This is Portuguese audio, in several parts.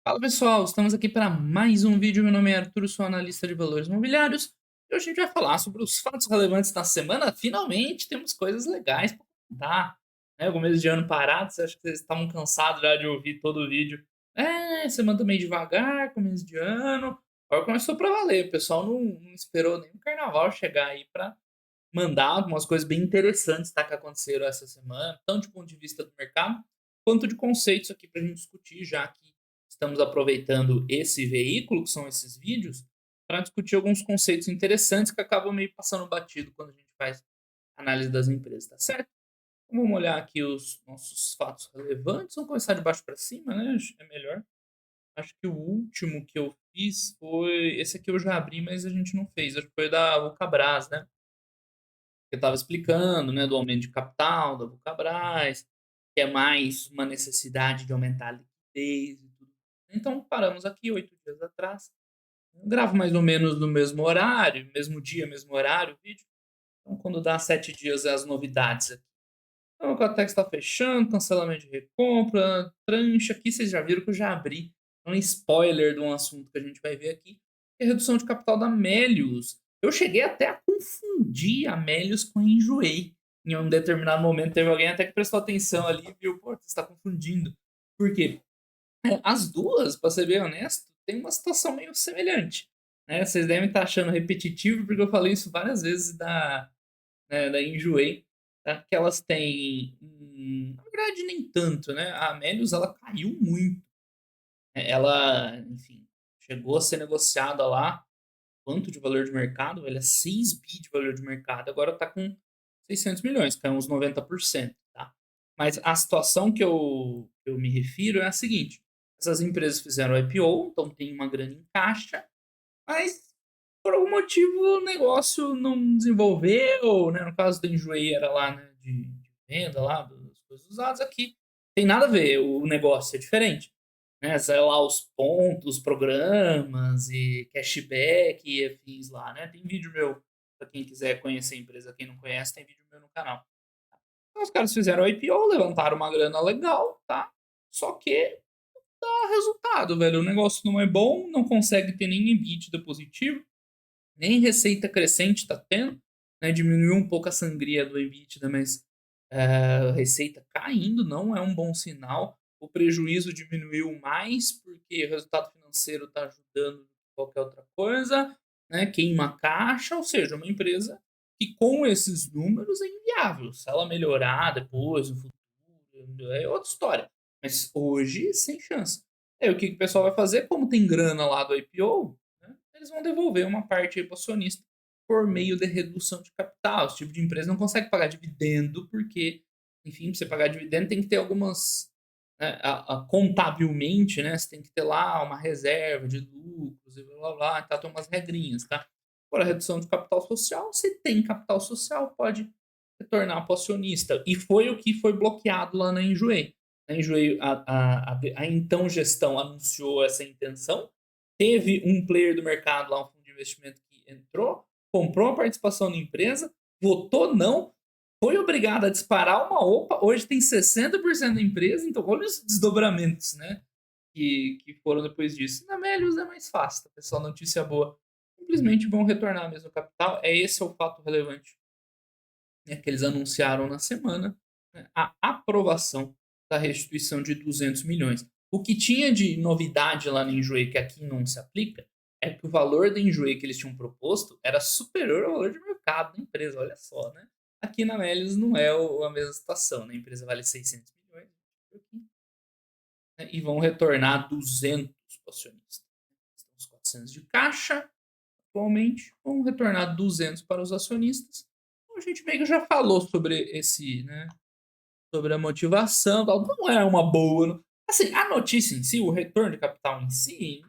Fala pessoal, estamos aqui para mais um vídeo. Meu nome é Arthur, sou analista de valores imobiliários. E hoje a gente vai falar sobre os fatos relevantes da semana. Finalmente temos coisas legais para contar. Né? Começo de ano parado, você acha que vocês estavam cansados já de ouvir todo o vídeo? Semana também devagar, começo de ano. Agora começou para valer. O pessoal não esperou nem o carnaval chegar aí para mandar algumas coisas bem interessantes, tá, que aconteceram essa semana, tanto de ponto de vista do mercado, quanto de conceitos aqui para a gente discutir, já que estamos aproveitando esse veículo, que são esses vídeos, para discutir alguns conceitos interessantes que acabam meio passando batido quando a gente faz análise das empresas, tá certo? Então, vamos olhar aqui os nossos fatos relevantes. Vamos começar de baixo para cima, né? Acho que é melhor. Acho que o último que eu fiz foi. Esse aqui eu já abri, mas a gente não fez. Acho que foi da Vulcabras, né? Eu estava explicando, né, do aumento de capital da Vulcabras, que é mais uma necessidade de aumentar a liquidez e tudo. Então paramos aqui 8 dias atrás. Eu gravo mais ou menos no mesmo horário, mesmo dia, mesmo horário o vídeo. Então quando dá 7 dias é as novidades aqui. Então o Cotex está fechando, cancelamento de recompra, tranche. Aqui vocês já viram que eu já abri um spoiler de um assunto que a gente vai ver aqui, que é a redução de capital da Melius. Eu cheguei até a confundir a Melius com a Enjoei. Em um determinado momento teve alguém até que prestou atenção ali e viu, pô, você está confundindo. Por quê? As duas, para ser bem honesto, tem uma situação meio semelhante. Né? Vocês devem estar achando repetitivo, porque eu falei isso várias vezes da Enjoei, tá? Que elas têm. Na verdade, nem tanto, né? A Melius ela caiu muito. Ela, enfim, chegou a ser negociada lá. Quanto de valor de mercado? Ela é 6 bi de valor de mercado. Agora está com 600 milhões, caiu uns 90%. Tá? Mas a situação que eu me refiro é a seguinte: essas empresas fizeram IPO, então tem uma grana em caixa, mas por algum motivo o negócio não desenvolveu, né? No caso da Enjoei era lá, né, de venda lá das coisas usadas aqui. Tem nada a ver, o negócio é diferente. Né? Sai lá os pontos, programas e cashback e afins lá, né? Tem vídeo meu para quem quiser conhecer a empresa, quem não conhece, tem vídeo meu no canal. Então os caras fizeram IPO, levantaram uma grana legal, tá? Só que dá resultado, velho. O negócio não é bom, não consegue ter nem EBITDA positivo, nem receita crescente tá tendo, né? Diminuiu um pouco a sangria do EBITDA, mas a receita caindo não é um bom sinal. O prejuízo diminuiu mais porque o resultado financeiro está ajudando qualquer outra coisa, né? Queima a caixa, ou seja, uma empresa que com esses números é inviável. Se ela melhorar depois, no futuro, é outra história. Mas hoje, sem chance. Aí o que o pessoal vai fazer? Como tem grana lá do IPO, né, eles vão devolver uma parte para o acionista por meio de redução de capital. Esse tipo de empresa não consegue pagar dividendo, porque, enfim, para você pagar dividendo tem que ter algumas. Né, contabilmente, né, você tem que ter lá uma reserva de lucros e blá blá blá, tá, tem umas regrinhas, tá? Por a redução de capital social, se tem capital social, pode retornar para o acionista. E foi o que foi bloqueado lá na Enjoei. Na Enjoei, a então gestão anunciou essa intenção. Teve um player do mercado lá, um fundo de investimento que entrou, comprou a participação na empresa, votou não, foi obrigado a disparar uma OPA, hoje tem 60% da empresa, então olha os desdobramentos, né? Que foram depois disso. Na Melius é mais fácil, tá, pessoal? Notícia boa. Simplesmente vão retornar mesmo o capital. Esse é o fato relevante, né, que eles anunciaram na semana, né, a aprovação da restituição de 200 milhões. O que tinha de novidade lá no Enjoei, que aqui não se aplica, é que o valor da Enjoei que eles tinham proposto era superior ao valor de mercado da empresa, olha só, né? Aqui na Melius não é a mesma situação, né? A empresa vale 600 milhões, né? E vão retornar 200 para o acionista. Estão os 400 de caixa, atualmente, vão retornar 200 para os acionistas. Então, a gente meio que já falou sobre esse, né, sobre a motivação, tal. Não é uma boa. Assim, a notícia em si, o retorno de capital em si,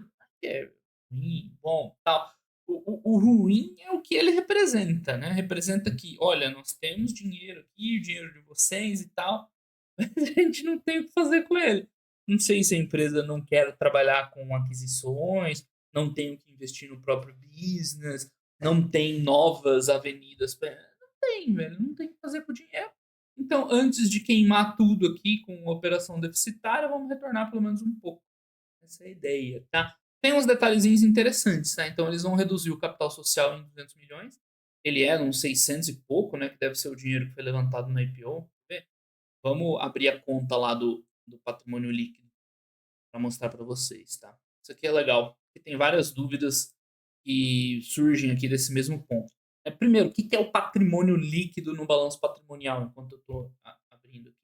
é ruim, bom, tal. O ruim é o que ele representa, né? Representa que, olha, nós temos dinheiro aqui, o dinheiro de vocês e tal, mas a gente não tem o que fazer com ele. Não sei se a empresa não quer trabalhar com aquisições, não tem o que investir no próprio business, não tem novas avenidas. Não tem, velho, não tem o que fazer com o dinheiro. Então, antes de queimar tudo aqui com operação deficitária, vamos retornar pelo menos um pouco. essa é a ideia, tá? Tem uns detalhezinhos interessantes, tá? Então eles vão reduzir o capital social em 200 milhões. Ele é uns 600 e pouco, né? Que deve ser o dinheiro que foi levantado no IPO. Vamos abrir a conta lá do patrimônio líquido para mostrar para vocês, tá? Isso aqui é legal, porque tem várias dúvidas que surgem aqui desse mesmo ponto. Primeiro, o que é o patrimônio líquido no balanço patrimonial, enquanto eu estou abrindo aqui?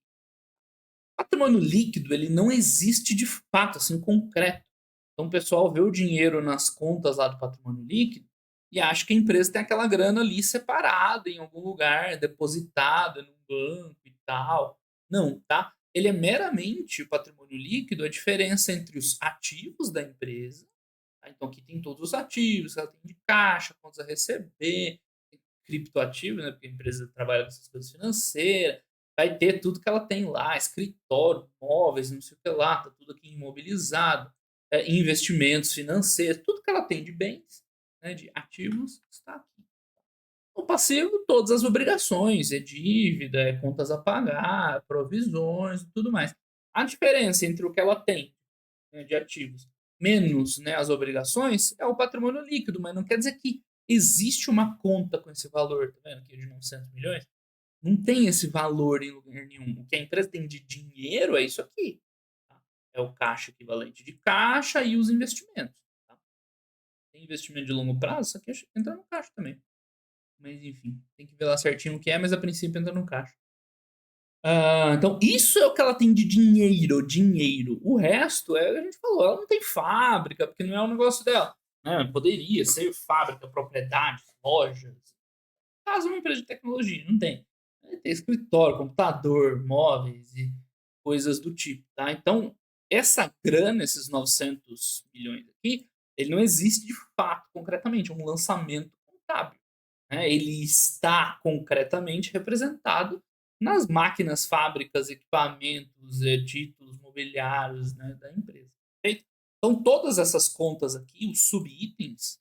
Patrimônio líquido, ele não existe de fato, assim, concreto. Então o pessoal vê o dinheiro nas contas lá do patrimônio líquido e acha que a empresa tem aquela grana ali separada em algum lugar, depositada num banco e tal. Não, tá? Ele é meramente o patrimônio líquido, a diferença entre os ativos da empresa. Tá? Então aqui tem todos os ativos, ela tem de caixa, contas a receber, criptoativo, né? Porque a empresa trabalha com essas coisas financeiras, vai ter tudo que ela tem lá, escritório, móveis, não sei o que lá, tá tudo aqui imobilizado, investimentos financeiros, tudo que ela tem de bens, né, de ativos, está aqui. O passivo, todas as obrigações, é dívida, é contas a pagar, provisões e tudo mais. A diferença entre o que ela tem, né, de ativos menos, né, as obrigações é o patrimônio líquido, mas não quer dizer que existe uma conta com esse valor, tá vendo aqui de 900 milhões? Não tem esse valor em lugar nenhum. O que a empresa tem de dinheiro é isso aqui. Tá? É o caixa equivalente de caixa e os investimentos. Tá? Tem investimento de longo prazo, isso aqui entra no caixa também. Mas enfim, tem que ver lá certinho o que é, mas a princípio entra no caixa. Então, isso é o que ela tem de dinheiro, dinheiro. O resto, a gente falou, ela não tem fábrica, porque não é o negócio dela. Né? Poderia ser fábrica, propriedades, lojas. Caso uma empresa de tecnologia, não tem. Tem escritório, computador, móveis e coisas do tipo, tá? Então, essa grana, esses 900 milhões aqui, ele não existe de fato, concretamente, é um lançamento contábil. Né? Ele está concretamente representado nas máquinas, fábricas, equipamentos, títulos mobiliários, né, da empresa. Perfeito? Então, todas essas contas aqui, os subitens,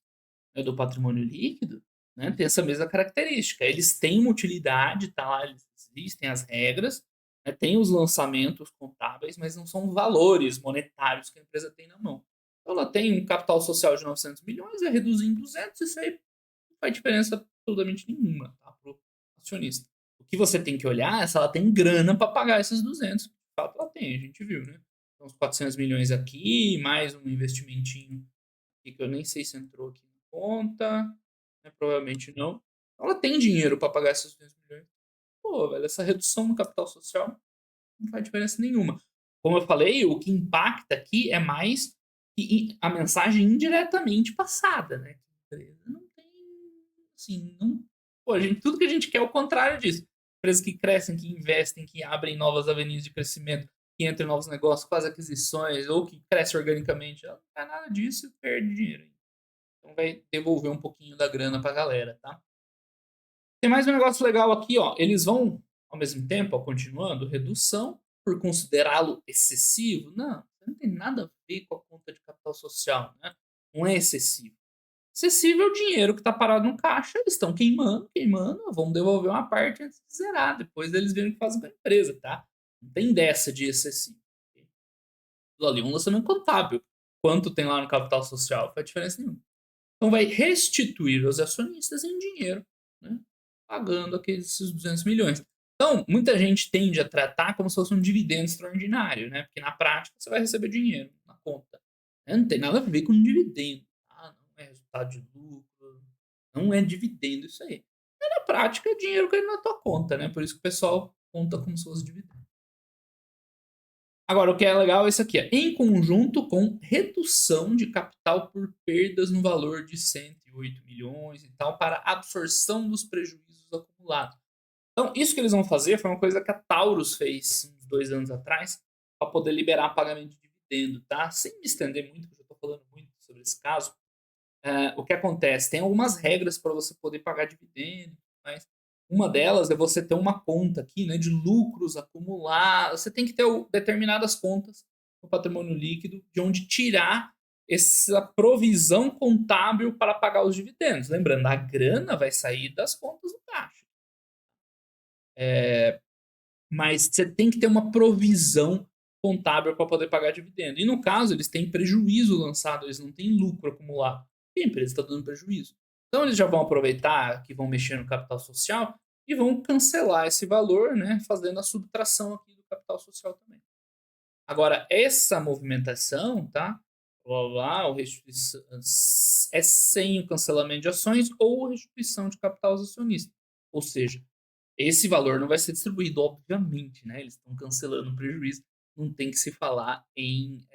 né, do patrimônio líquido, né, tem essa mesma característica. Eles têm uma utilidade, tá lá, eles existem as regras, né, tem os lançamentos contábeis, mas não são valores monetários que a empresa tem na mão. Então, ela tem um capital social de 900 milhões, vai reduzir em 200, isso aí não faz diferença absolutamente nenhuma, tá, para o acionista. O que você tem que olhar é se ela tem grana para pagar esses 200. De fato, ela tem, a gente viu, né? Então, uns 400 milhões aqui, mais um investimentinho aqui que eu nem sei se entrou aqui na conta, né? Provavelmente não. Então, ela tem dinheiro para pagar esses 200 milhões. Pô, velho, essa redução no capital social não faz diferença nenhuma. Como eu falei, o que impacta aqui é mais a mensagem indiretamente passada, né? A empresa não tem, assim, não, pô, tudo que a gente quer é o contrário disso. Empresas que crescem, que investem, que abrem novas avenidas de crescimento, que entram em novos negócios, fazem aquisições, ou que cresce organicamente, ela não faz nada disso e perde dinheiro. Então vai devolver um pouquinho da grana pra galera, tá? Tem mais um negócio legal aqui, ó. Eles vão, ao mesmo tempo, ó, continuando, redução por considerá-lo excessivo. Não tem nada a ver com a conta de capital social, né? Não é excessivo. Excessivo é o dinheiro que está parado no caixa, eles estão queimando, queimando, vão devolver uma parte antes de zerar. Depois eles viram o que fazem com a empresa, tá? Não tem dessa de excessivo. Aquilo ali é um lançamento contábil. Quanto tem lá no capital social? Não faz diferença nenhuma. Então vai restituir aos acionistas em dinheiro, né? Pagando aqueles 200 milhões. Então, muita gente tende a tratar como se fosse um dividendo extraordinário, né? Porque na prática você vai receber dinheiro na conta. Não tem nada a ver com dividendo. Tá? Não é resultado de lucro, não é dividendo isso aí. Mas na prática é dinheiro caindo na tua conta, né? Por isso que o pessoal conta como se fosse dividendo. Agora, o que é legal é isso aqui, em conjunto com redução de capital por perdas no valor de 108 milhões e tal, para absorção dos prejuízos acumulados. Então, isso que eles vão fazer foi uma coisa que a Taurus fez uns 2 anos atrás, para poder liberar pagamento de dividendo, tá? Sem me estender muito, porque eu estou falando muito sobre esse caso, o que acontece? Tem algumas regras para você poder pagar dividendo, mas uma delas é você ter uma conta aqui, né, de lucros acumulados. Você tem que ter determinadas contas no patrimônio líquido de onde tirar essa provisão contábil para pagar os dividendos. Lembrando, a grana vai sair das contas do caixa. Mas você tem que ter uma provisão contábil para poder pagar dividendo. E no caso, eles têm prejuízo lançado, eles não têm lucro acumulado. E a empresa está dando prejuízo. Então eles já vão aproveitar que vão mexer no capital social e vão cancelar esse valor, né, fazendo a subtração aqui do capital social também. Agora, essa movimentação, tá? Lá, é sem o cancelamento de ações ou restituição de capital aos acionistas. Ou seja, esse valor não vai ser distribuído, obviamente, né? Eles estão cancelando o prejuízo, não tem que se falar em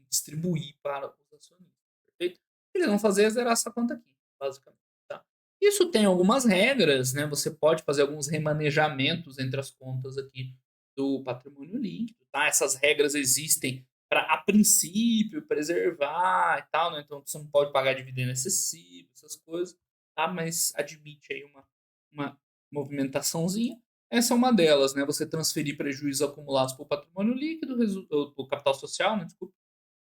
distribuir para os acionistas, perfeito? O que eles vão fazer é zerar essa conta aqui, basicamente, tá? Isso tem algumas regras, né? Você pode fazer alguns remanejamentos entre as contas aqui do patrimônio líquido, tá? Essas regras existem para, a princípio, preservar e tal, né? Então você não pode pagar dividendo excessivo, essas coisas, tá? Mas admite aí uma movimentaçãozinha. Essa é uma delas, né? Você transferir prejuízos acumulados para o patrimônio líquido, o capital social, né? Desculpa,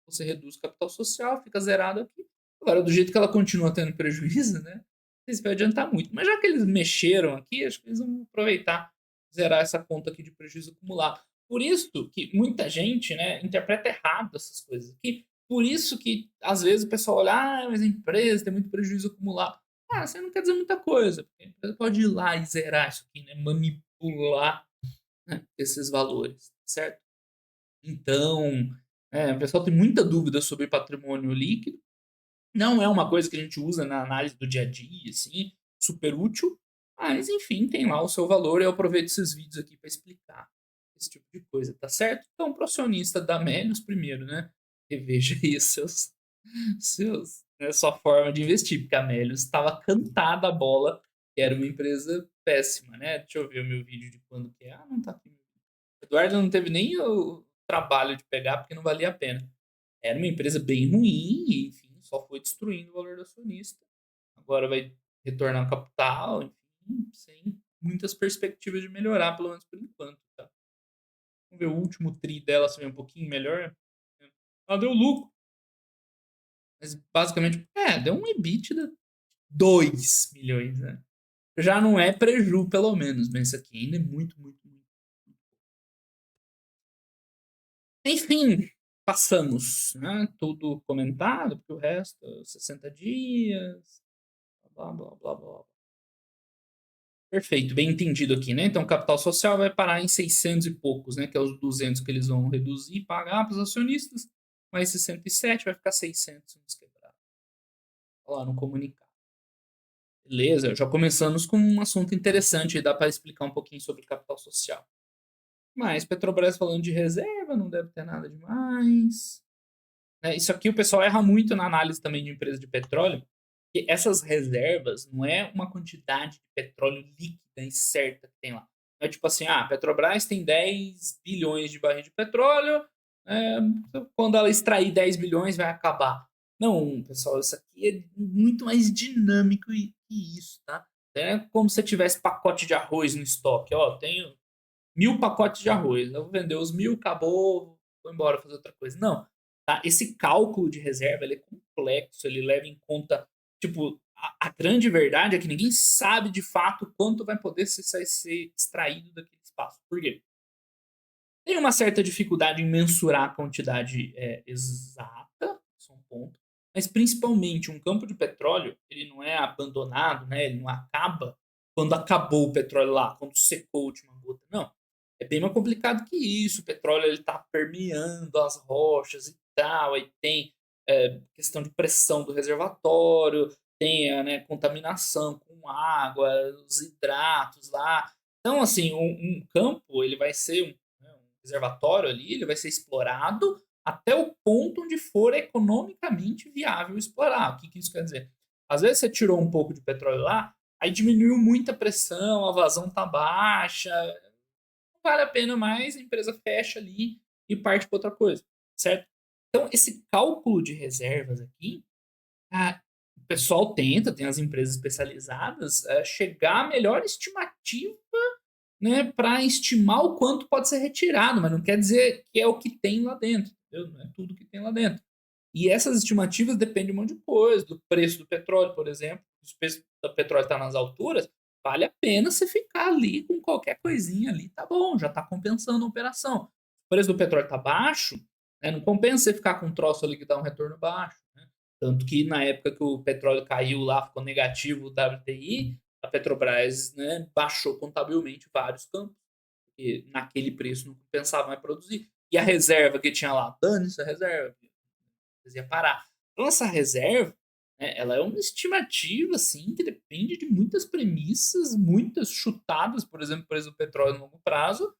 você reduz o capital social, fica zerado aqui. Agora, do jeito que ela continua tendo prejuízo, né? Isso vai adiantar muito. Mas já que eles mexeram aqui, acho que eles vão aproveitar zerar essa conta aqui de prejuízo acumulado. Por isso que muita gente, né, interpreta errado essas coisas aqui. Por isso que às vezes o pessoal olha, mas a empresa tem muito prejuízo acumulado. Ah, isso não quer dizer muita coisa. Porque a empresa pode ir lá e zerar isso aqui, né, manipular, né, esses valores, certo? Então, o pessoal tem muita dúvida sobre patrimônio líquido. Não é uma coisa que a gente usa na análise do dia a dia, assim, super útil, mas enfim, tem lá o seu valor e eu aproveito esses vídeos aqui para explicar esse tipo de coisa, tá certo? Então, para o acionista da Melius, primeiro, né, reveja aí né, sua forma de investir, porque a Melius estava cantada a bola, que era uma empresa péssima, né? Deixa eu ver o meu vídeo de quando que é. Ah, não tá aqui. O Eduardo não teve nem o trabalho de pegar, porque não valia a pena. Era uma empresa bem ruim, e, enfim, só foi destruindo o valor do acionista. Agora vai retornar o capital, enfim, sem muitas perspectivas de melhorar, pelo menos por enquanto, tá? Vamos ver o último tri dela, se vê um pouquinho melhor. Ela deu lucro, mas basicamente, deu um EBITDA 2 milhões, né? Já não é preju, pelo menos, mas isso aqui ainda é muito, muito, muito. Enfim, passamos, né? Tudo comentado, porque o resto, 60 dias, blá, blá, blá, blá. Perfeito, bem entendido aqui, né? Então, o capital social vai parar em 600 e poucos, né? Que é os 200 que eles vão reduzir e pagar para os acionistas, mais 67 vai ficar 600 nos quebrados. Olha lá no comunicado. Beleza, já começamos com um assunto interessante, dá para explicar um pouquinho sobre capital social. Mas Petrobras falando de reserva, não deve ter nada demais. Isso aqui o pessoal erra muito na análise também de empresa de petróleo, que essas reservas não é uma quantidade de petróleo líquida e certa que tem lá. Não é tipo assim, a Petrobras tem 10 bilhões de barris de petróleo, é, quando ela extrair 10 bilhões vai acabar. Não, pessoal, isso aqui é muito mais dinâmico que isso, tá? É como se você tivesse pacote de arroz no estoque. Ó, tenho 1000 pacotes de arroz, eu vou vender os 1000, acabou, vou embora fazer outra coisa. Não, tá? Esse cálculo de reserva ele é complexo, ele leva em conta, tipo, a grande verdade é que ninguém sabe de fato quanto vai poder ser extraído daquele espaço. Por quê? Tem uma certa dificuldade em mensurar a quantidade exata, isso é um ponto, mas principalmente um campo de petróleo, ele não é abandonado, né? Ele não acaba quando acabou o petróleo lá, quando secou a última gota, não. É bem mais complicado que isso. O petróleo ele está permeando as rochas e tal, aí tem questão de pressão do reservatório, tem a, né, contaminação com água, os hidratos lá. Então, assim, um campo ele vai ser um reservatório ali, ele vai ser explorado até o ponto onde for economicamente viável explorar. O que, que isso quer dizer? Às vezes você tirou um pouco de petróleo lá, aí diminuiu muito a pressão, a vazão tá baixa, não vale a pena mais, a empresa fecha ali e parte para outra coisa, certo? Então, esse cálculo de reservas aqui, o pessoal tenta, tem as empresas especializadas, chegar à melhor estimativa, né, para estimar o quanto pode ser retirado, mas não quer dizer que é o que tem lá dentro, entendeu? Não é tudo que tem lá dentro. E essas estimativas dependem de um monte de coisa, do preço do petróleo, por exemplo. Se o preço do petróleo está nas alturas, vale a pena você ficar ali com qualquer coisinha ali, tá bom, já está compensando a operação. preço do petróleo está baixo, né, não compensa você ficar com um troço ali que dá um retorno baixo. Né? Tanto que na época que o petróleo caiu lá, ficou negativo o WTI, a Petrobras, né, baixou contabilmente vários campos, porque naquele preço não compensava mais produzir. E a reserva que tinha lá, dane-se a reserva, ia parar. Então essa reserva, né, ela é uma estimativa assim, que depende de muitas premissas, muitas chutadas, por exemplo, o preço do petróleo no longo prazo,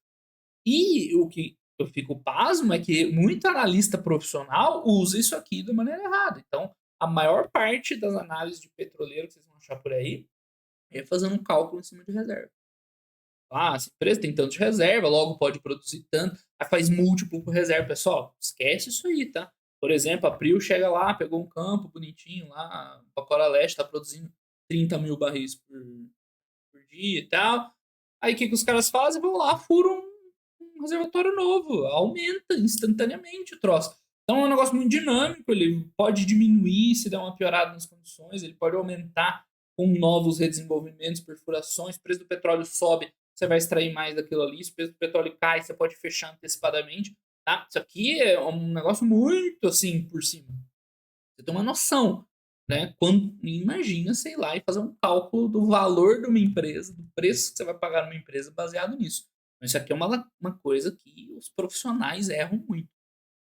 e o que eu fico pasmo é que muito analista profissional usa isso aqui da maneira errada. Então, a maior parte das análises de petroleiro que vocês vão achar por aí é fazendo um cálculo em cima de reserva. Ah, essa empresa tem tanto de reserva, logo pode produzir tanto, aí faz múltiplo por reserva. Pessoal, esquece isso aí, tá? Por exemplo, a Prio chega lá, pegou um campo bonitinho lá, Bacora Leste está produzindo 30 mil barris por dia e tal. Aí o que os caras fazem? Vão lá, furam um reservatório novo, aumenta instantaneamente o troço. Então é um negócio muito dinâmico, ele pode diminuir se der uma piorada nas condições, ele pode aumentar com novos redesenvolvimentos, perfurações, o preço do petróleo sobe, você vai extrair mais daquilo ali, se o preço do petróleo cai, você pode fechar antecipadamente. Tá? Isso aqui é um negócio muito assim por cima. Você tem uma noção. Né? Quando, imagina, sei lá, e fazer um cálculo do valor de uma empresa, do preço que você vai pagar numa empresa baseado nisso. Isso aqui é uma coisa que os profissionais erram muito.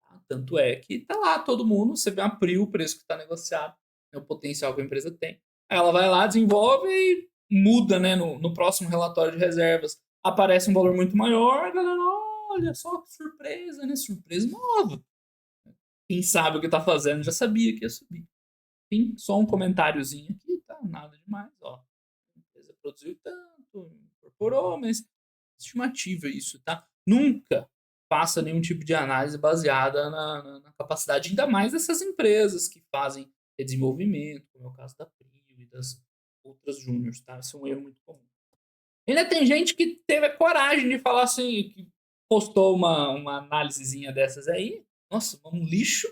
Tá? Tanto é que tá lá todo mundo, você vê a Prio, o preço que está negociado, né, o potencial que a empresa tem. Aí ela vai lá, desenvolve e muda, né? No próximo relatório de reservas aparece um valor muito maior, a galera, olha só que surpresa, né? Surpresa nova. Quem sabe o que tá fazendo já sabia que ia subir. Enfim, só um comentáriozinho aqui, tá? Nada demais, ó. A empresa produziu tanto, incorporou, mas estimativa isso, tá? Nunca faça nenhum tipo de análise baseada na capacidade, ainda mais dessas empresas que fazem desenvolvimento, como é o caso da Prio e das outras júniors, tá? Isso é um erro muito comum. Ainda tem gente que teve a coragem de falar assim, que postou uma análisezinha dessas aí. Nossa, um lixo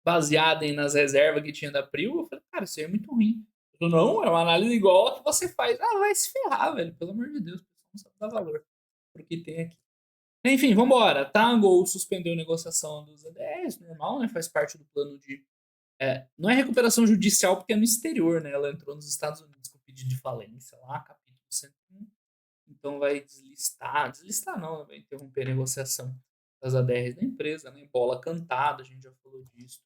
baseado nas reservas que tinha da Prio. Eu falei, cara, isso aí é muito ruim. Eu falei, não, é uma análise igual a que você faz. Ah, vai se ferrar, velho. Pelo amor de Deus, o pessoal não sabe dar valor pro que tem aqui. Enfim, vambora. Tango suspendeu a negociação dos EDS, normal, né? Faz parte do plano de. Não é recuperação judicial porque é no exterior, né? Ela entrou nos Estados Unidos com pedido de falência lá, capítulo 101. Então vai deslistar não, vai interromper a negociação das ADRs da empresa, né? Bola cantada, a gente já falou disso.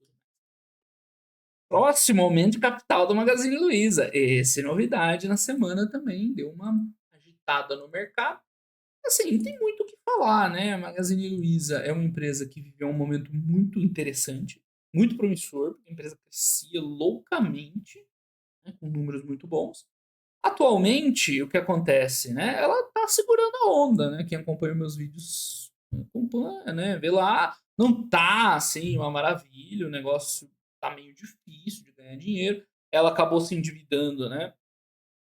Próximo aumento de capital da Magazine Luiza. Essa é novidade na semana também, deu uma agitada no mercado. Assim, não tem muito o que falar, né? A Magazine Luiza é uma empresa que viveu um momento muito interessante, muito promissor, porque a empresa crescia loucamente, né, com números muito bons. Atualmente, o que acontece, né? Ela tá segurando a onda, né? Quem acompanha meus vídeos acompanha, né? Vê lá, não tá assim uma maravilha, o negócio tá meio difícil de ganhar dinheiro. Ela acabou se endividando, né?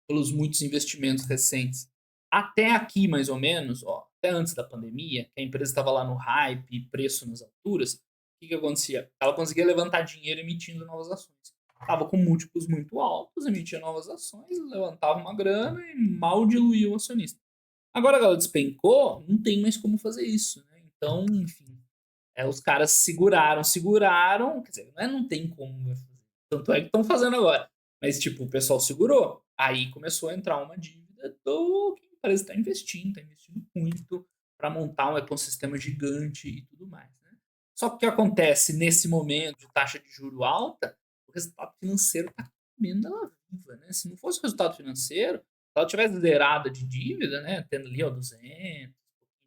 Pelos muitos investimentos recentes. Até aqui, mais ou menos, ó, até antes da pandemia, que a empresa estava lá no hype, preço nas alturas, o que acontecia? Ela conseguia levantar dinheiro emitindo novas ações. Estava com múltiplos muito altos, emitia novas ações, levantava uma grana e mal diluía o acionista. Agora que ela despencou, não tem mais como fazer isso. Né? Então, enfim, os caras seguraram, quer dizer, não tem como fazer. Tanto é que estão fazendo agora. Mas, tipo, o pessoal segurou. Aí começou a entrar uma dívida do que a empresa está investindo muito para montar um ecossistema gigante e tudo mais. Né? Só que o que acontece nesse momento de taxa de juro alta, o resultado financeiro está comendo ela viva. Né? Se não fosse o resultado financeiro, se ela tivesse zerada de dívida, né, tendo ali ó, 200,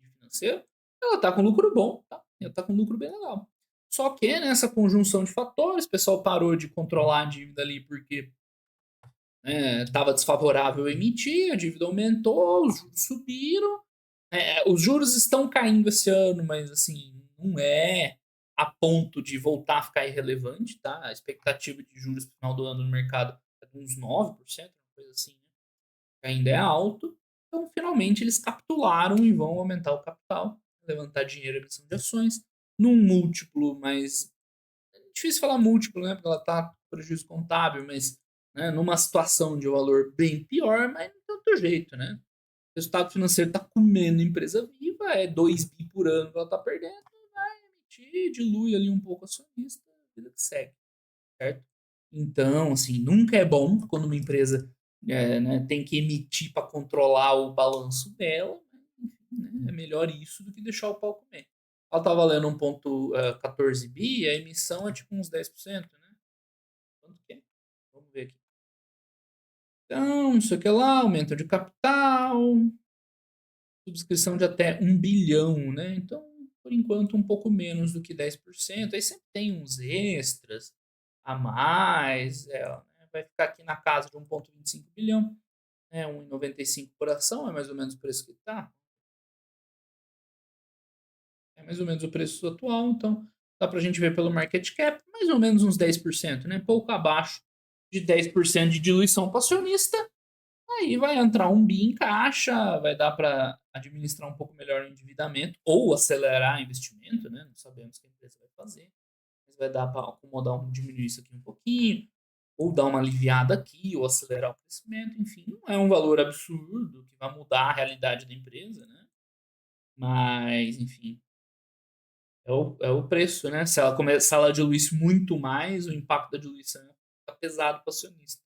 de financeiro, ela está com lucro bom, tá? Ela está com lucro bem legal. Só que nessa conjunção de fatores, o pessoal parou de controlar a dívida ali porque estava desfavorável emitir, a dívida aumentou, os juros subiram. Os juros estão caindo esse ano, mas assim, não é a ponto de voltar a ficar irrelevante, tá? A expectativa de juros no final do ano no mercado é de uns 9%, uma coisa assim, né? Que ainda é alto. Então, finalmente, eles capitularam e vão aumentar o capital, levantar dinheiro em emissão de ações, num múltiplo, mas é difícil falar múltiplo, né? Porque ela está com prejuízo contábil, mas né, numa situação de valor bem pior, mas não tem outro jeito, né? O resultado financeiro está comendo a empresa viva, é 2 bi por ano que ela está perdendo, te dilui ali um pouco o acionista, vida que segue, certo? Então, assim, nunca é bom quando uma empresa né, tem que emitir para controlar o balanço dela, né? É melhor isso do que deixar o pau comer. Ela tá valendo 1,14 bi, a emissão é tipo uns 10%, né? Quanto que é? Vamos ver aqui. Então, isso aqui lá, aumento de capital, subscrição de até 1 bilhão, né? Então, por enquanto, um pouco menos do que 10%. Aí sempre tem uns extras a mais, né? Vai ficar aqui na casa de 1,25 bilhão, né? 1,95 por ação, é mais ou menos o preço que está. É mais ou menos o preço atual, então dá para a gente ver pelo market cap, mais ou menos uns 10%, né? Pouco abaixo de 10% de diluição para acionista. Aí vai entrar 1 bi em caixa, vai dar para administrar um pouco melhor o endividamento ou acelerar investimento, né? Não sabemos o que a empresa vai fazer, mas vai dar para acomodar, diminuir isso aqui um pouquinho, ou dar uma aliviada aqui, ou acelerar o crescimento, enfim, não é um valor absurdo que vai mudar a realidade da empresa, né? Mas, enfim, é o preço, né? Se ela diluísse muito mais, o impacto da diluição fica pesado para o acionista.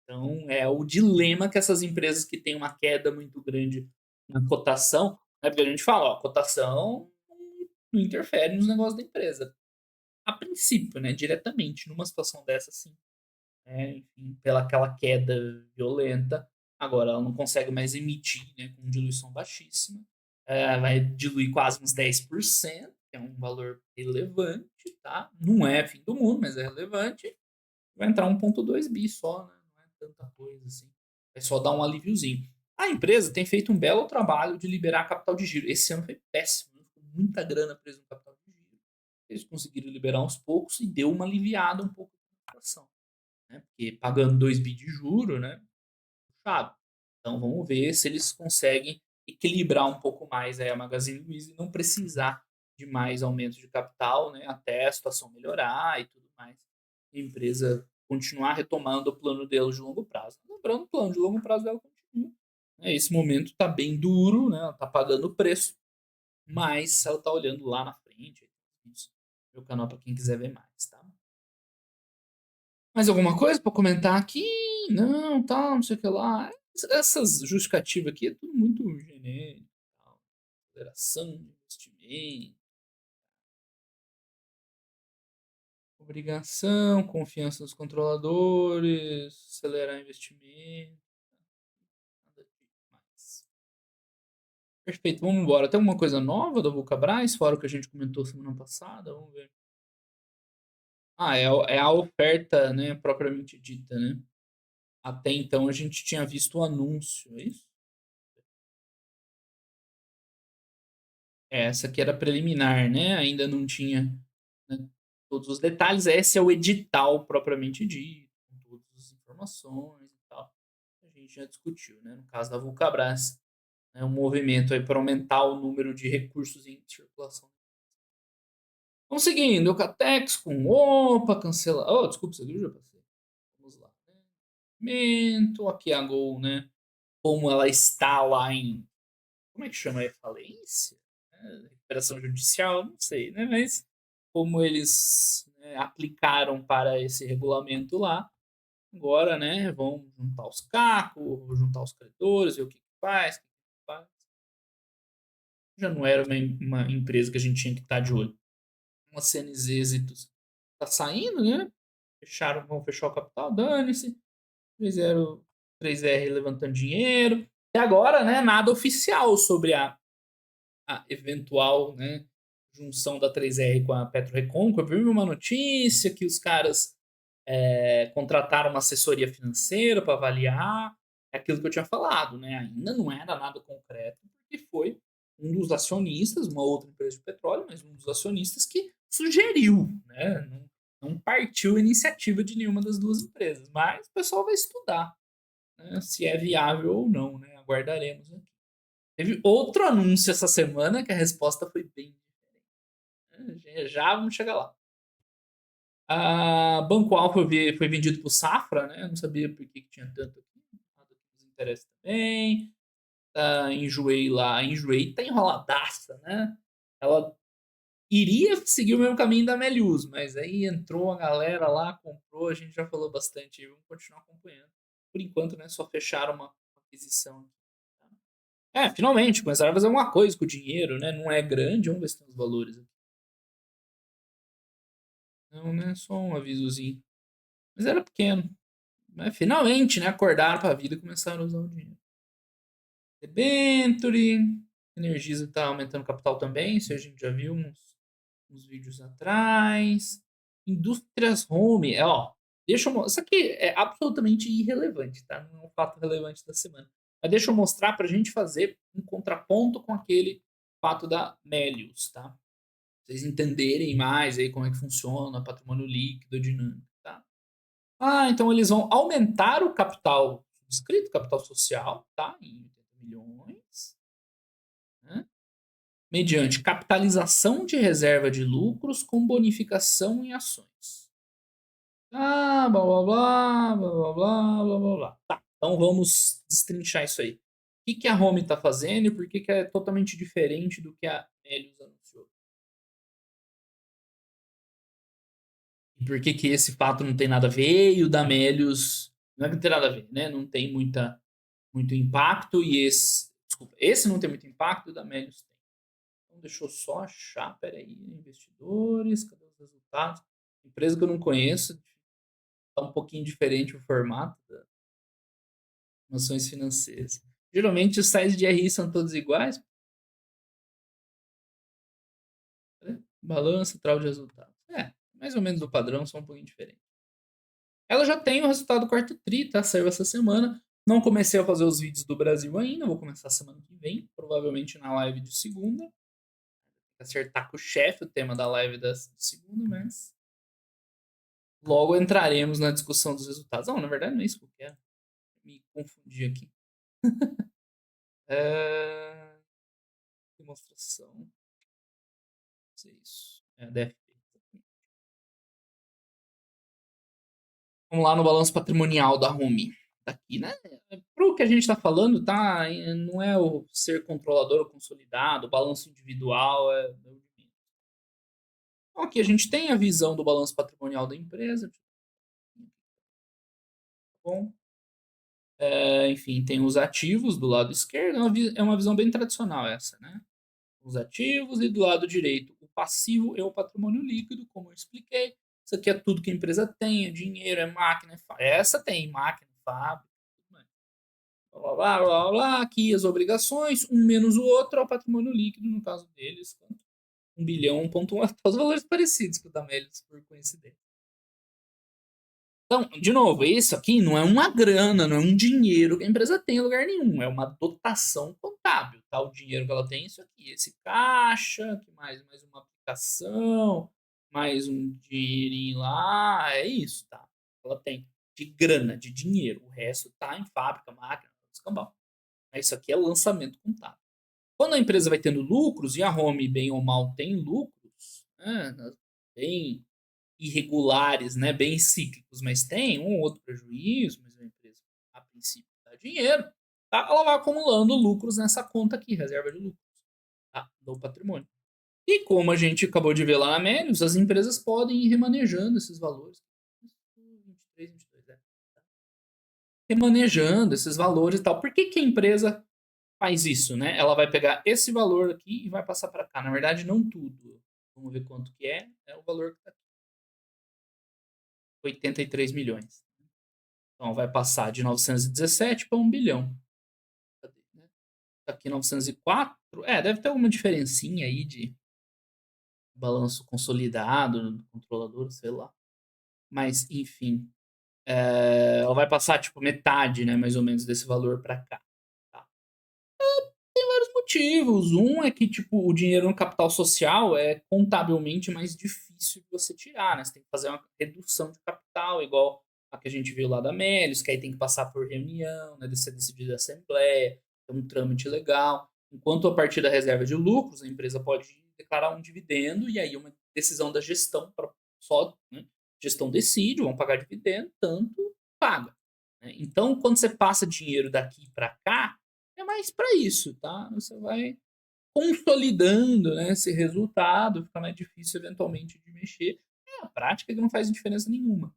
Então, é o dilema que essas empresas que têm uma queda muito grande na cotação, né? Porque a gente fala, ó, a cotação não interfere nos negócios da empresa. A princípio, né? Diretamente, numa situação dessa, sim. Enfim, pela aquela queda violenta. Agora, ela não consegue mais emitir, né? Com diluição baixíssima. Vai diluir quase uns 10%, que é um valor relevante, tá? Não é fim do mundo, mas é relevante. Vai entrar 1,2 bi só, né? Não é tanta coisa assim. É só dar um alíviozinho. A empresa tem feito um belo trabalho de liberar capital de giro. Esse ano foi péssimo, ficou muita grana presa no capital de giro. Eles conseguiram liberar uns poucos e deu uma aliviada um pouco na situação, né? Porque pagando 2 bi de juro, né? Puxado. Então vamos ver se eles conseguem equilibrar um pouco mais aí a Magazine Luiza e não precisar de mais aumento de capital, né? Até a situação melhorar e tudo mais. A empresa continuar retomando o plano dela de longo prazo. Lembrando, o plano de longo prazo dela continua. Esse momento está bem duro, né? Ela está pagando o preço, mas ela está olhando lá na frente. Isso. Meu canal para quem quiser ver mais, tá? Mais alguma coisa para comentar aqui? Não, tal, não sei o que lá. Essas justificativas aqui é tudo muito genérico. Tal. Aceleração de investimento, obrigação, confiança nos controladores, acelerar investimento. Nada demais. Perfeito, vamos embora. Tem alguma coisa nova da Vulcabras, fora o que a gente comentou semana passada? Vamos ver. Ah, é a oferta, né, propriamente dita, né? Até então a gente tinha visto o anúncio, é isso? Essa aqui era preliminar, né? Ainda não tinha, né, todos os detalhes. Esse é o edital propriamente dito, com todas as informações e tal. A gente já discutiu, né? No caso da Vulcabras, né, um movimento aí para aumentar o número de recursos em circulação. Vamos seguindo, Eucatex com opa, cancela. Oh, desculpa, isso aqui eu já passei. Vamos lá. Movimento, aqui a Gol, né? Como ela está lá em. Como é que chama aí? Falência? Recuperação judicial, não sei, né? Mas como eles, né, aplicaram para esse regulamento lá, agora, né, vão juntar os cacos, juntar os credores, ver o que faz, o que faz. Já não era uma empresa que a gente tinha que estar de olho. Uma CNZ Êxitos tá saindo, né? Vão fechar o capital, dane-se. Fizeram 3R levantando dinheiro. E agora, né, nada oficial sobre a eventual, né, junção da 3R com a PetroRecôncavo. Eu vi uma notícia que os caras contrataram uma assessoria financeira para avaliar aquilo que eu tinha falado, né? Ainda não era nada concreto, porque foi um dos acionistas, uma outra empresa de petróleo, mas um dos acionistas que sugeriu, né? Não partiu a iniciativa de nenhuma das duas empresas, mas o pessoal vai estudar, né, se é viável ou não, né? Aguardaremos aqui. Teve outro anúncio essa semana que a resposta foi bem diferente. Já vamos chegar lá. A Banco Alfa foi vendido por Safra, né? Eu não sabia por que tinha tanto aqui. Nada que nos interessa também. Enjoei lá. A Enjoei tá enroladaça, né? Ela iria seguir o mesmo caminho da Melius, mas aí entrou a galera lá, comprou, a gente já falou bastante e vamos continuar acompanhando. Por enquanto, né, só fecharam uma aquisição. Finalmente, começaram a fazer alguma coisa com o dinheiro, né? Não é grande, vamos ver se tem os valores aqui. Não, né? Só um avisozinho. Mas era pequeno. Mas finalmente, né? Acordaram pra vida e começaram a usar o dinheiro. Debenture. Energisa tá aumentando o capital também, isso a gente já viu uns vídeos atrás. Indústrias Home, ó. Deixa eu, isso aqui é absolutamente irrelevante, tá? Não é um fato relevante da semana. Mas deixa eu mostrar pra gente fazer um contraponto com aquele fato da Melius, tá? Pra vocês entenderem mais aí como é que funciona patrimônio líquido, dinâmico, tá? Então eles vão aumentar o capital subscrito, capital social, tá? Em 80 milhões, né? Mediante capitalização de reserva de lucros com bonificação em ações. Blá, blá, blá, blá, blá, blá, blá, blá, blá. Tá, então vamos destrinchar isso aí. O que a Home está fazendo e por que é totalmente diferente do que a Melius anunciou? E por que esse fato não tem nada a ver e o da Melius não é que não tem nada a ver, né? Não tem muito impacto e esse... Desculpa, esse não tem muito impacto e o da Melius tem. Então, deixa eu só achar, peraí, investidores, cadê os resultados? Empresa que eu não conheço, tá um pouquinho diferente o formato das informações financeiras. Geralmente os sites de RI são todos iguais. Né? Balanço, trau de resultados. Mais ou menos o padrão, só um pouquinho diferente. Ela já tem o resultado do quarto tri, tá? Saiu essa semana. Não comecei a fazer os vídeos do Brasil ainda, vou começar semana que vem, provavelmente na live de segunda. Acertar com o chefe o tema da live de segunda, mas logo entraremos na discussão dos resultados. Não, na verdade não é isso que eu quero. Me confundi aqui. Demonstração. Não sei isso. DFP. Vamos lá no balanço patrimonial da Home. Daqui, né? Pro que a gente está falando, tá? Não é o ser controlador ou consolidado, o balanço individual Então, aqui a gente tem a visão do balanço patrimonial da empresa. Tá bom? Enfim, tem os ativos do lado esquerdo. É uma visão bem tradicional essa, né? Os ativos e do lado direito o passivo e o patrimônio líquido, como eu expliquei. Isso aqui é tudo que a empresa tem, é dinheiro, é máquina, essa tem máquina, fábrica, tudo mais. Blá, blá, blá, blá. Aqui as obrigações, um menos o outro é o patrimônio líquido, no caso deles, 1 bilhão, 1,1, até os valores parecidos com o da Melius, por coincidência. Então, de novo, isso aqui não é uma grana, não é um dinheiro que a empresa tem em lugar nenhum, é uma dotação contábil, tá? O dinheiro que ela tem é isso aqui, esse caixa, que mais uma aplicação, mais um dinheirinho lá, é isso, tá? Ela tem de grana, de dinheiro, o resto tá em fábrica, máquina, escambau. Isso aqui é lançamento contábil. Quando a empresa vai tendo lucros, e a Home, bem ou mal, tem lucros, né? Bem irregulares, né, bem cíclicos, mas tem um ou outro prejuízo, mas a empresa, a princípio, dá dinheiro, tá? Ela vai acumulando lucros nessa conta aqui, reserva de lucros, tá? Do patrimônio. E como a gente acabou de ver lá na Melius, as empresas podem ir remanejando esses valores. 23, 22, remanejando esses valores e tal. Por que a empresa faz isso, né? Ela vai pegar esse valor aqui e vai passar para cá. Na verdade, não tudo. Vamos ver quanto que é. É o valor que está aqui. 83 milhões. Então vai passar de 917 para 1 bilhão. Aqui 904. Deve ter alguma diferencinha aí de balanço consolidado, controlador, sei lá. Mas, enfim. Ela vai passar, tipo, metade, né, mais ou menos, desse valor para cá. Tá? Tem vários motivos. Um é que, tipo, o dinheiro no capital social é contabilmente mais difícil de você tirar, né? Você tem que fazer uma redução de capital, igual a que a gente viu lá da Melius, que aí tem que passar por reunião, né? Ser decidido da assembleia, tem um trâmite legal. Enquanto a partir da reserva de lucros, a empresa pode declarar um dividendo e aí uma decisão da gestão só, né? Gestão decide, vão pagar dividendo, tanto paga. Né? Então, quando você passa dinheiro daqui para cá, é mais para isso, tá? Você vai consolidando, né, esse resultado, fica mais difícil eventualmente de mexer. É a prática que não faz diferença nenhuma.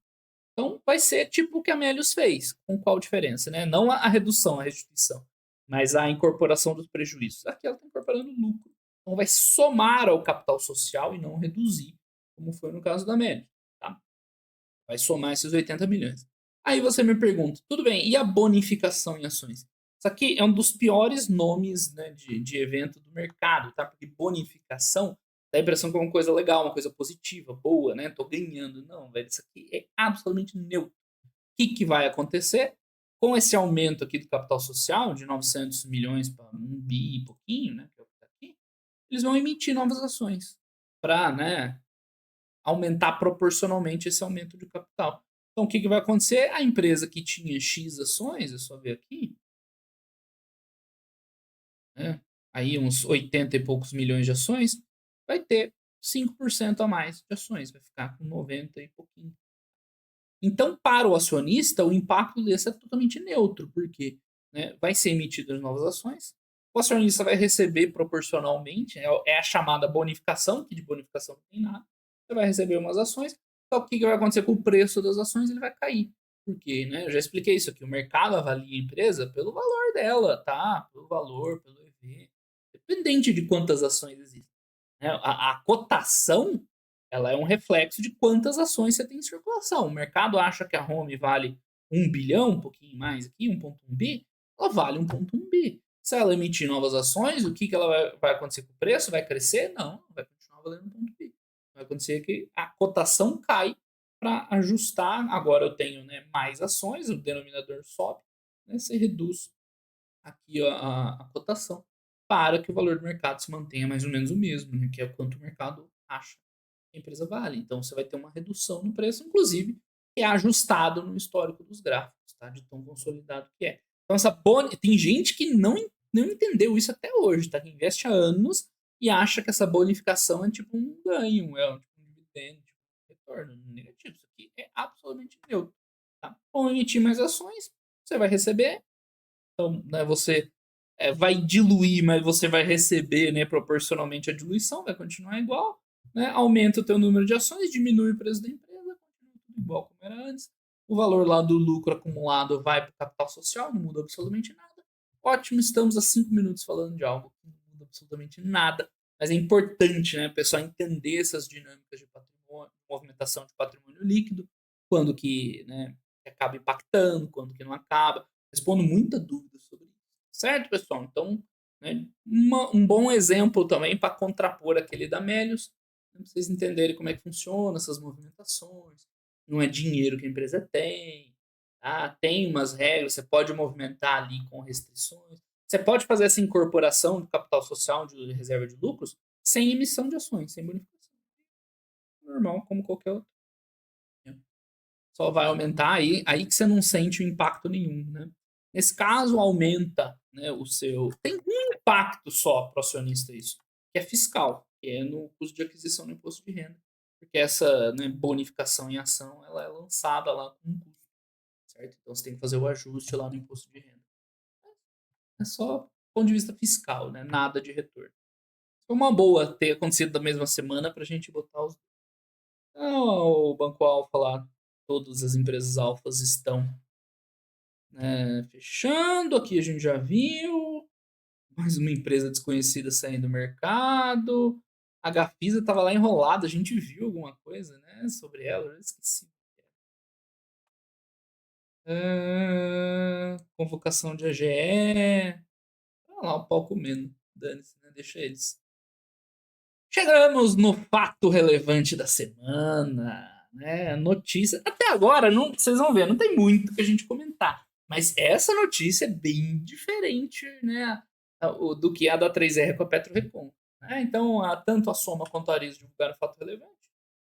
Então vai ser tipo o que a Melius fez. Com qual diferença, né? Não a redução, a restituição, mas a incorporação dos prejuízos. Aqui ela está incorporando lucro. Então vai somar ao capital social e não reduzir, como foi no caso da Melius. Tá? Vai somar esses 80 milhões. Aí você me pergunta, tudo bem, e a bonificação em ações? Isso aqui é um dos piores nomes, né, de evento do mercado, tá? Porque bonificação dá a impressão que é uma coisa legal, uma coisa positiva, boa, né? Tô ganhando. Não, velho, isso aqui é absolutamente neutro. O que vai acontecer? Com esse aumento aqui do capital social, de 900 milhões para 1 bi e pouquinho, né, que é o que tá aqui, eles vão emitir novas ações para, né, aumentar proporcionalmente esse aumento de capital. Então, o que vai acontecer? A empresa que tinha X ações, é só ver aqui, né, aí uns 80 e poucos milhões de ações, vai ter 5% a mais de ações, vai ficar com 90 e pouquinho. Então, para o acionista, o impacto desse é totalmente neutro, porque, né, vai ser emitidas novas ações, o acionista vai receber proporcionalmente, é a chamada bonificação, que de bonificação não tem nada, você vai receber umas ações, só que o que vai acontecer com o preço das ações? Ele vai cair. Porque, né, eu já expliquei isso aqui, o mercado avalia a empresa pelo valor dela, tá? Pelo valor, pelo EV, independente de quantas ações existem. Né? A cotação, ela é um reflexo de quantas ações você tem em circulação. O mercado acha que a Home vale 1 bilhão, um pouquinho mais aqui, 1,1 bi, ela vale 1,1 bi. Se ela emitir novas ações, o que ela vai acontecer com o preço? Vai crescer? Não, vai continuar valendo 1,1 bi. Vai acontecer que a cotação cai para ajustar. Agora eu tenho, né, mais ações, o denominador sobe, né, você reduz aqui a cotação para que o valor do mercado se mantenha mais ou menos o mesmo, né, que é o quanto o mercado acha que a empresa vale. Então você vai ter uma redução no preço, inclusive, que é ajustado no histórico dos gráficos, tá? De tão consolidado que é. Então tem gente que não entendeu isso até hoje, tá? Que investe há anos e acha que essa bonificação é tipo um ganho, tipo um dividendo, tipo um retorno negativo. Isso aqui é absolutamente neutro. Tá? Ou emitir mais ações, você vai receber. Então, né, você vai diluir, mas você vai receber, né, proporcionalmente a diluição, vai continuar igual. Né? Aumenta o teu número de ações, diminui o preço da empresa, continua tudo igual como era antes. O valor lá do lucro acumulado vai para o capital social, não muda absolutamente nada. Ótimo, estamos há 5 minutos falando de algo que não muda absolutamente nada. Mas é importante, né, o pessoal entender essas dinâmicas de patrimônio, movimentação de patrimônio líquido, quando que, né, que acaba impactando, quando que não acaba. Respondo muita dúvida sobre isso. Certo, pessoal? Então, né, um bom exemplo também para contrapor aquele da Melius, para vocês entenderem como é que funciona essas movimentações. Não é dinheiro que a empresa tem, tá? Tem umas regras, você pode movimentar ali com restrições. Você pode fazer essa incorporação do capital social de reserva de lucros sem emissão de ações, sem bonificação. Normal, como qualquer outro. Né? Só vai aumentar aí que você não sente o impacto nenhum, né? Nesse caso, aumenta, né, o seu. Tem um impacto só para o acionista isso, que é fiscal, que é no custo de aquisição do imposto de renda. Porque essa, né, bonificação em ação ela é lançada lá com um custo, certo? Então você tem que fazer o ajuste lá no imposto de renda. É só do ponto de vista fiscal, né? Nada de retorno. Foi uma boa ter acontecido da mesma semana para a gente botar os. Então, o Banco Alfa lá, todas as empresas alfas estão, fechando. Aqui a gente já viu. Mais uma empresa desconhecida saindo do mercado. A Gafisa estava lá enrolada. A gente viu alguma coisa, né, sobre ela. Eu esqueci. Convocação de AGE. Olha lá o pau comendo. Dane-se, né? Deixa eles. Chegamos no fato relevante da semana. Né? Notícia. Até agora, não, vocês vão ver, não tem muito que a gente comentar. Mas essa notícia é bem diferente, né, do que a da 3R com a PetroRecon. Né? Então, tanto a Soma quanto a Arezo divulgaram fato relevante,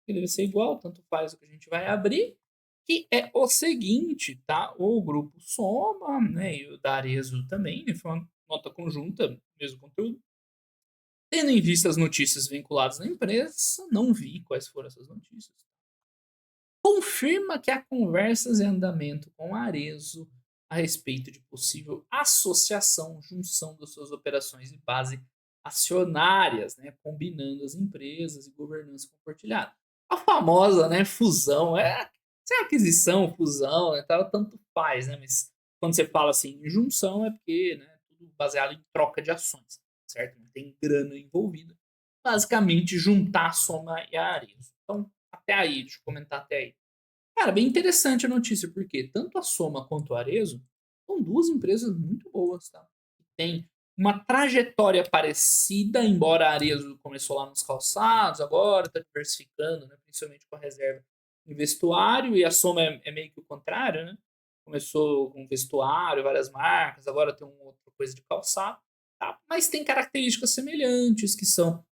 que deve ser igual, tanto faz o que a gente vai abrir, que é o seguinte, tá? O grupo Soma, né, e o da Arezo também, né, foi uma nota conjunta, mesmo conteúdo. Tendo em vista as notícias vinculadas à empresa, não vi quais foram essas notícias. Confirma que há conversas em andamento com a Arezo a respeito de possível associação, junção das suas operações de base acionárias, né, combinando as empresas e governança compartilhada. A famosa, né, fusão, se é aquisição, fusão, e tal, tanto faz, né, mas quando você fala assim em junção é porque, né, tudo baseado em troca de ações, certo? Não tem grana envolvida. Basicamente juntar a Soma e a Arezzo. Então, até aí, deixa eu comentar até aí. Cara, bem interessante a notícia, porque tanto a Soma quanto a Arezzo são 2 empresas muito boas, tá. Que têm uma trajetória parecida, embora a Arezzo começou lá nos calçados, agora está diversificando, né, principalmente com a reserva em vestuário, e a Soma é meio que o contrário, né. Começou com vestuário, várias marcas, agora tem uma outra coisa de calçado, tá. Mas tem características semelhantes que são,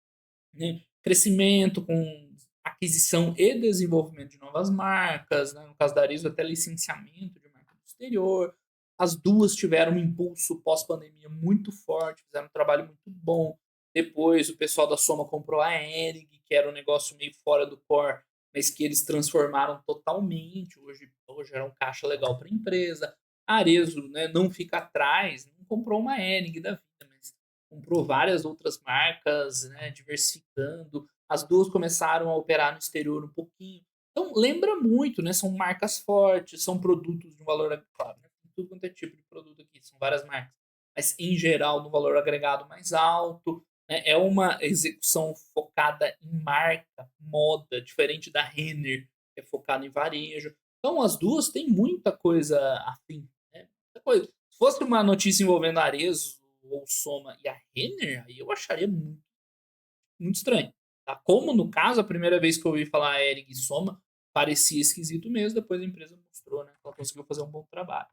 né, crescimento com aquisição e desenvolvimento de novas marcas, né, no caso da Arezzo até licenciamento de marca no exterior. As 2 tiveram um impulso pós-pandemia muito forte, fizeram um trabalho muito bom. Depois o pessoal da Soma comprou a Hering, que era um negócio meio fora do core, mas que eles transformaram totalmente. Hoje era um caixa legal para a empresa. A Arezzo, né, não fica atrás, não comprou uma Hering da vida, mas comprou várias outras marcas, né, diversificando. As 2 começaram a operar no exterior um pouquinho. Então lembra muito, né, são marcas fortes, são produtos de um valor claro, né, tem tudo quanto é tipo de produto aqui, são várias marcas, mas em geral no valor agregado mais alto, né, é uma execução focada em marca, moda, diferente da Renner, que é focada em varejo. Então as 2 têm muita coisa afim, né, muita coisa. Se fosse uma notícia envolvendo a Arezzo ou Soma e a Renner, aí eu acharia muito estranho. Tá? Como no caso, a primeira vez que eu ouvi falar Hering e Soma, parecia esquisito mesmo, depois a empresa mostrou, né, que ela conseguiu fazer um bom trabalho.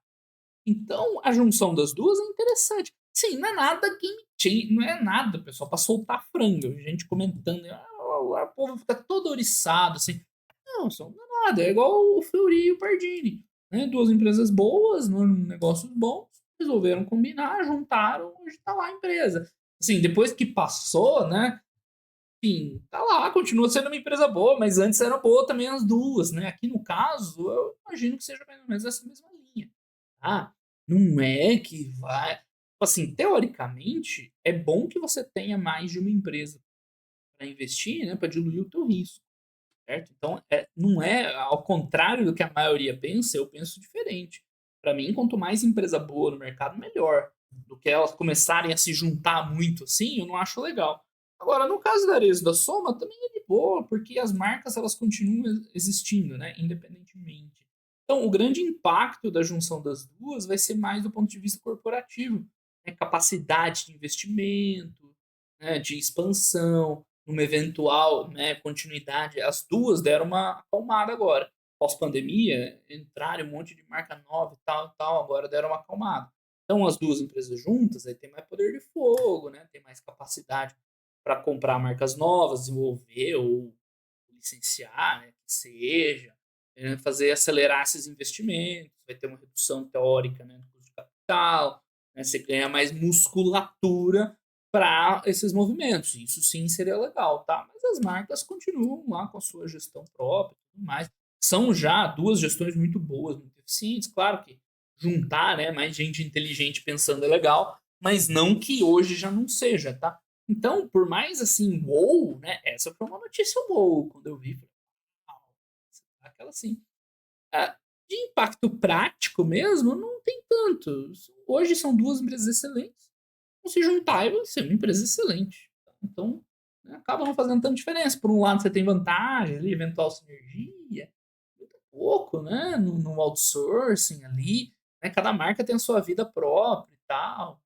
Então, a junção das 2 é interessante. Sim, não é nada game changer, não é nada, pessoal, para soltar franga. Gente comentando, o povo fica todo oriçado, assim. Não, são não é nada, é igual o Fleury e o Pardini, né, 2 empresas boas, negócios bons, resolveram combinar, juntaram, hoje tá lá a empresa. Assim, depois que passou, né, enfim, tá lá, continua sendo uma empresa boa, mas antes era boa também as 2, né. Aqui no caso, eu imagino que seja mais ou menos essa mesma linha, tá. Não é que vai tipo assim, teoricamente, é bom que você tenha mais de uma empresa para investir, né, para diluir o teu risco, certo. Então, não é ao contrário do que a maioria pensa, eu penso diferente. Para mim, quanto mais empresa boa no mercado, melhor. Do que elas começarem a se juntar muito assim, eu não acho legal. Agora, no caso da Arezzo e da Soma, também é de boa, porque as marcas elas continuam existindo, né, independentemente. Então, o grande impacto da junção das 2 vai ser mais do ponto de vista corporativo, né, capacidade de investimento, né, de expansão, numa eventual, né, continuidade. As 2 deram uma acalmada agora. Pós-pandemia, entraram um monte de marca nova e tal, agora deram uma acalmada. Então, as 2 empresas juntas, aí tem mais poder de fogo, né, tem mais capacidade para comprar marcas novas, desenvolver ou licenciar, né, que seja, fazer acelerar esses investimentos, vai ter uma redução teórica, né, do custo de capital, né, você ganha mais musculatura para esses movimentos. Isso sim seria legal, tá? Mas as marcas continuam lá com a sua gestão própria e tudo mais. São já 2 gestões muito boas, muito eficientes. Claro que juntar, né, mais gente inteligente pensando é legal, mas não que hoje já não seja, tá? Então, por mais assim, uou, né? Essa foi uma notícia uou, quando eu vi. Falei, "Uau", aquela assim. Ah, de impacto prático mesmo, não tem tanto. Hoje são 2 empresas excelentes. Vão se juntar e vai ser uma empresa excelente. Então, né, acaba não fazendo tanta diferença. Por um lado, você tem vantagem ali, eventual sinergia, muito pouco, né? No outsourcing ali. Né, cada marca tem a sua vida própria e tal.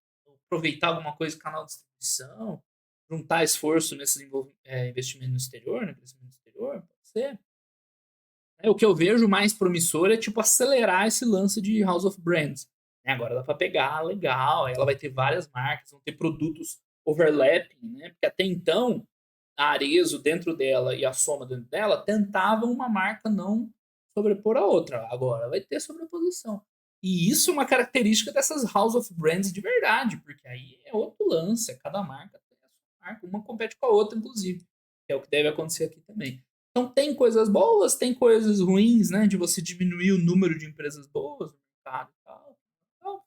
Aproveitar alguma coisa do canal de distribuição, juntar esforço nesse investimento no exterior, no crescimento no exterior, pode ser. O que eu vejo mais promissor é tipo acelerar esse lance de House of Brands. Né, agora dá para pegar, legal, aí ela vai ter várias marcas, vão ter produtos overlapping, né? Porque até então a Arezzo dentro dela e a Soma dentro dela tentavam uma marca não sobrepor a outra. Agora vai ter sobreposição. E isso é uma característica dessas House of Brands de verdade, porque aí é outro lance, cada marca tem a sua marca, uma compete com a outra, inclusive, que é o que deve acontecer aqui também. Então tem coisas boas, tem coisas ruins, né? De você diminuir o número de empresas boas no mercado e tal. Então,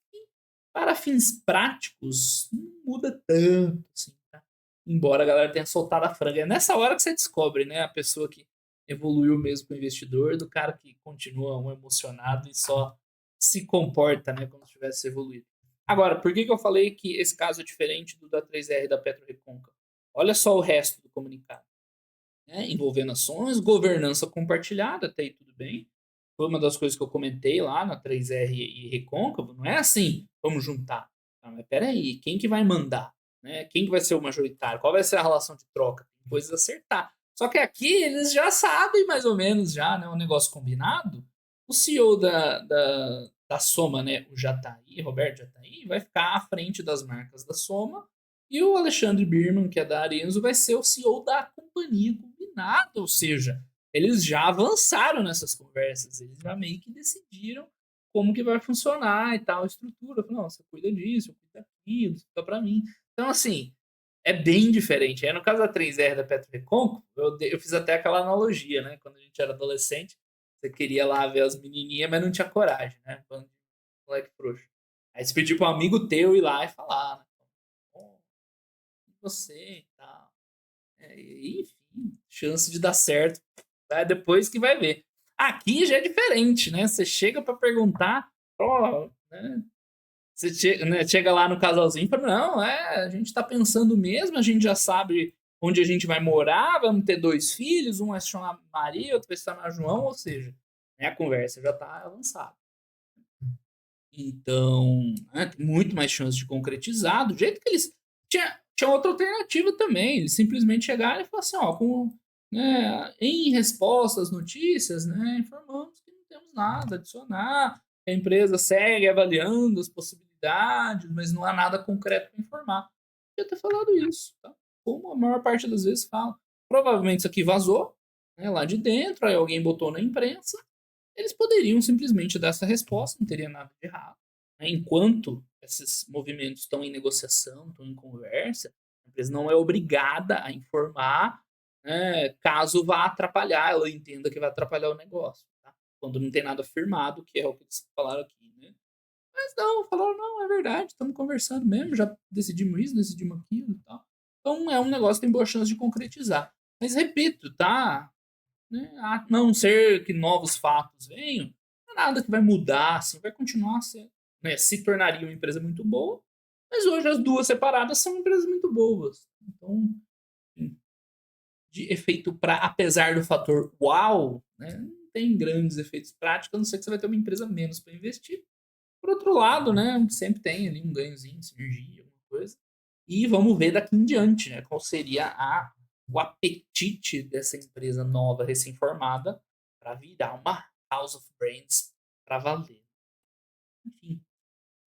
para fins práticos, não muda tanto, assim, tá? embora a galera tenha soltado a franga. É nessa hora que você descobre, né, a pessoa que evoluiu mesmo com o investidor, do cara que continua um emocionado e só se comporta, né, como se tivesse evoluído. Agora, por que eu falei que esse caso é diferente do da 3R da Petro Recôncavo? Olha só o resto do comunicado, né, envolvendo ações, governança compartilhada, até aí tudo bem. Foi uma das coisas que eu comentei lá na 3R e Recôncavo. Não é assim, vamos juntar. Ah, mas peraí, quem que vai mandar? Né? Quem que vai ser o majoritário? Qual vai ser a relação de troca? Tem coisas a acertar. Só que aqui eles já sabem mais ou menos já, né? Um negócio combinado. O CEO da Soma, né? O Jataí, Roberto Jataí, vai ficar à frente das marcas da Soma. E o Alexandre Birman, que é da Arenzo, vai ser o CEO da companhia combinada. Ou seja, eles já avançaram nessas conversas, eles já meio que decidiram como que vai funcionar e tal, a estrutura. Não, você cuida disso, eu cuido daquilo, isso fica para mim. Então, assim, é bem diferente. Aí, no caso da 3R da Petro Recôncavo, eu fiz até aquela analogia, né? Quando a gente era adolescente, você queria lá ver as menininhas, mas não tinha coragem, né? Quando moleque frouxo. Aí você pediu para um amigo teu ir lá e falar, né? Oh, você e tal. É, enfim, chance de dar certo, tá? Depois que vai ver. Aqui já é diferente, né? Você chega para perguntar, ó, né? Você chega, né, chega lá no casalzinho e fala, não, a gente tá pensando mesmo, a gente já sabe onde a gente vai morar, vamos ter 2 filhos, um vai se chamar Maria, outro vai se chamar João, ou seja, né, a conversa já tá avançada. Então, né, tem muito mais chance de concretizar, do jeito que eles. Tinha outra alternativa também, eles simplesmente chegaram e falaram assim: ó, né, em resposta às notícias, né, informamos que não temos nada a adicionar, a empresa segue avaliando as possibilidades, mas não há nada concreto para informar. Podia ter falado isso, tá? Como a maior parte das vezes fala. Provavelmente isso aqui vazou, né, lá de dentro, aí alguém botou na imprensa, eles poderiam simplesmente dar essa resposta, não teria nada de errado. Né? Enquanto esses movimentos estão em negociação, estão em conversa, a empresa não é obrigada a informar, né, caso vá atrapalhar, ela entenda que vai atrapalhar o negócio. Tá? Quando não tem nada firmado, que é o que eles falaram aqui. Né? Mas não, falaram, não, é verdade, estamos conversando mesmo, já decidimos isso, decidimos aquilo e tal. Então é um negócio que tem boa chance de concretizar. Mas repito, tá? Né? A não ser que novos fatos venham, não é nada que vai mudar, assim, vai continuar sendo, né? Se tornaria uma empresa muito boa, mas hoje as duas separadas são empresas muito boas. Então, de efeito para, apesar do fator uau, né? Não tem grandes efeitos práticos, a não ser que você vai ter uma empresa menos para investir. Por outro lado, né? Sempre tem ali um ganhozinho, sinergia, alguma coisa. E vamos ver daqui em diante, né? Qual seria o apetite dessa empresa nova, recém-formada, para virar uma House of Brands para valer. Enfim,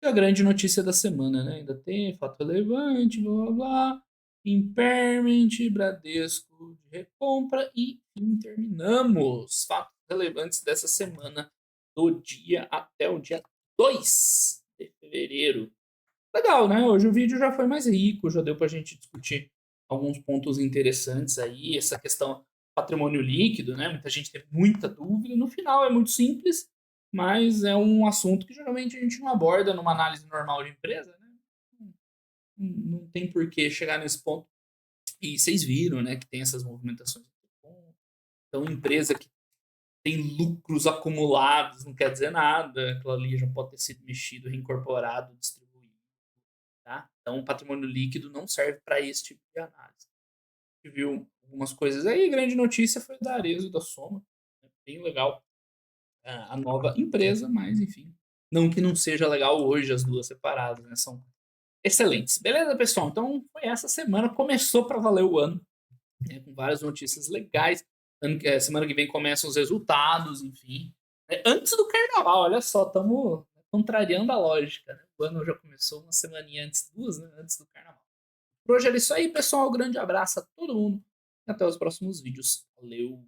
é a grande notícia da semana, né? Ainda tem fato relevante, blá blá blá, impairment, Bradesco de recompra e terminamos. Fatos relevantes dessa semana, do dia até o dia 2 de fevereiro. Legal, né? Hoje o vídeo já foi mais rico, já deu para a gente discutir alguns pontos interessantes aí, essa questão patrimônio líquido, né? Muita gente teve muita dúvida. No final é muito simples, mas é um assunto que geralmente a gente não aborda numa análise normal de empresa, né? Não tem por que chegar nesse ponto. E vocês viram, né, que tem essas movimentações. Então, empresa que tem lucros acumulados não quer dizer nada, aquilo ali já pode ter sido mexido, reincorporado, distribuído. Tá? Então, o patrimônio líquido não serve para esse tipo de análise. A gente viu algumas coisas aí. A grande notícia foi da Arezzo e da Soma. Né? Bem legal a nova empresa, mas enfim. Não que não seja legal hoje as duas separadas, né? São excelentes. Beleza, pessoal? Então, foi essa semana. Começou para valer o ano, né? Com várias notícias legais. Semana que vem começam os resultados, enfim. Antes do carnaval, olha só, estamos contrariando a lógica. Né? O ano já começou uma semaninha antes, duas, né? Antes do carnaval. Por hoje era isso aí, pessoal. Um grande abraço a todo mundo. E até os próximos vídeos. Valeu!